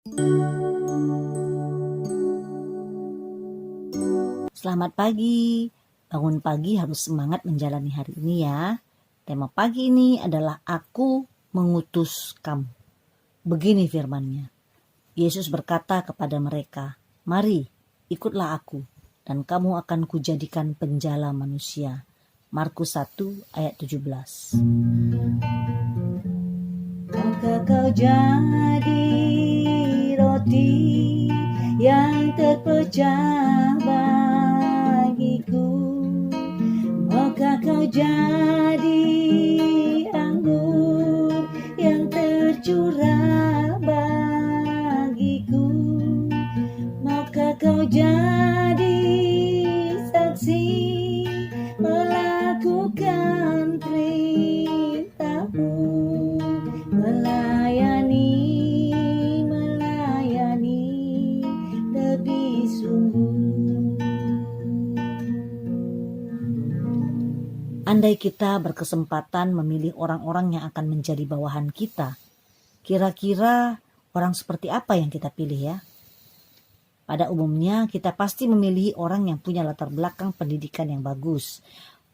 Selamat pagi. Bangun pagi harus semangat menjalani hari ini ya. Tema pagi ini adalah Aku mengutus kamu. Begini firman-Nya. Yesus berkata kepada mereka, "Mari, ikutlah aku, dan kamu akan kujadikan penjala manusia." Markus 1 ayat 17. Maka kau jadi roti yang terpecah bagiku, maka kau jadi anggur yang tercurah bagiku, maka kau jadi saksi melakukan perintahmu, melayani lebih sungguh. Andai kita berkesempatan memilih orang-orang yang akan menjadi bawahan kita, kira-kira orang seperti apa yang kita pilih ya? Pada umumnya kita pasti memilih orang yang punya latar belakang pendidikan yang bagus,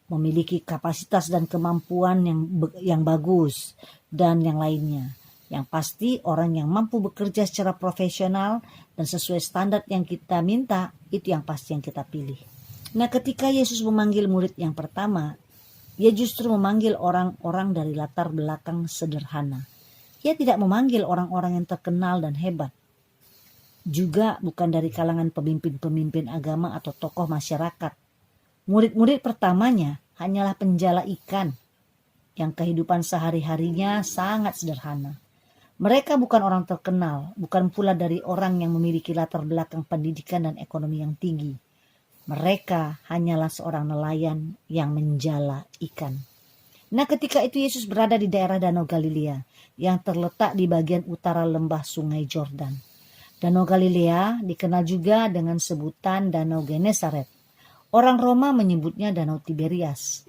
memiliki kapasitas dan kemampuan yang bagus, dan yang lainnya. Yang pasti orang yang mampu bekerja secara profesional dan sesuai standar yang kita minta, itu yang pasti yang kita pilih. Nah, ketika Yesus memanggil murid yang pertama, Ia justru memanggil orang-orang dari latar belakang sederhana. Ia tidak memanggil orang-orang yang terkenal dan hebat. Juga bukan dari kalangan pemimpin-pemimpin agama atau tokoh masyarakat. Murid-murid pertamanya hanyalah penjala ikan yang kehidupan sehari-harinya sangat sederhana. Mereka bukan orang terkenal, bukan pula dari orang yang memiliki latar belakang pendidikan dan ekonomi yang tinggi. Mereka hanyalah seorang nelayan yang menjala ikan. Nah, ketika itu Yesus berada di daerah Danau Galilea yang terletak di bagian utara lembah Sungai Jordan. Danau Galilea dikenal juga dengan sebutan Danau Genesaret. Orang Roma menyebutnya Danau Tiberias.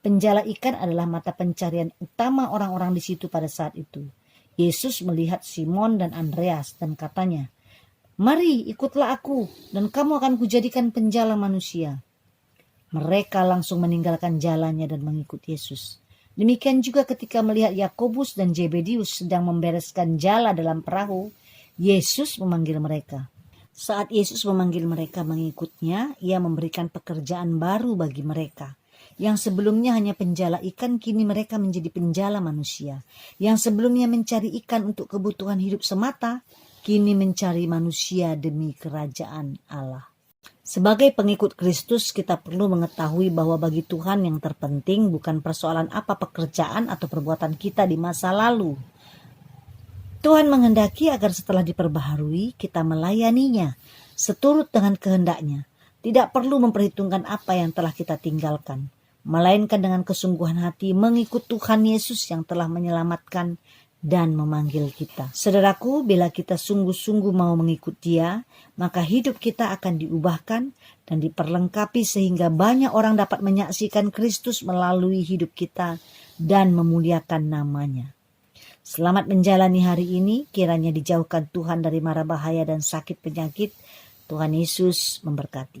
Penjala ikan adalah mata pencarian utama orang-orang di situ pada saat itu. Yesus melihat Simon dan Andreas dan katanya, "Mari, ikutlah aku, dan kamu akan kujadikan penjala manusia." Mereka langsung meninggalkan jalannya dan mengikut Yesus. Demikian juga ketika melihat Yakobus dan Zebedius sedang membereskan jala dalam perahu, Yesus memanggil mereka. Saat Yesus memanggil mereka mengikutnya, Ia memberikan pekerjaan baru bagi mereka. Yang sebelumnya hanya penjala ikan, kini mereka menjadi penjala manusia. Yang sebelumnya mencari ikan untuk kebutuhan hidup semata, kini mencari manusia demi kerajaan Allah. Sebagai pengikut Kristus, kita perlu mengetahui bahwa bagi Tuhan yang terpenting bukan persoalan apa pekerjaan atau perbuatan kita di masa lalu. Tuhan menghendaki agar setelah diperbaharui, kita melayaninya seturut dengan kehendaknya. Tidak perlu memperhitungkan apa yang telah kita tinggalkan, melainkan dengan kesungguhan hati mengikut Tuhan Yesus yang telah menyelamatkan dan memanggil kita. Saudaraku, bila kita sungguh-sungguh mau mengikut Dia, maka hidup kita akan diubahkan dan diperlengkapi sehingga banyak orang dapat menyaksikan Kristus melalui hidup kita dan memuliakan nama-Nya. Selamat menjalani hari ini, kiranya dijauhkan Tuhan dari mara bahaya dan sakit penyakit. Tuhan Yesus memberkati.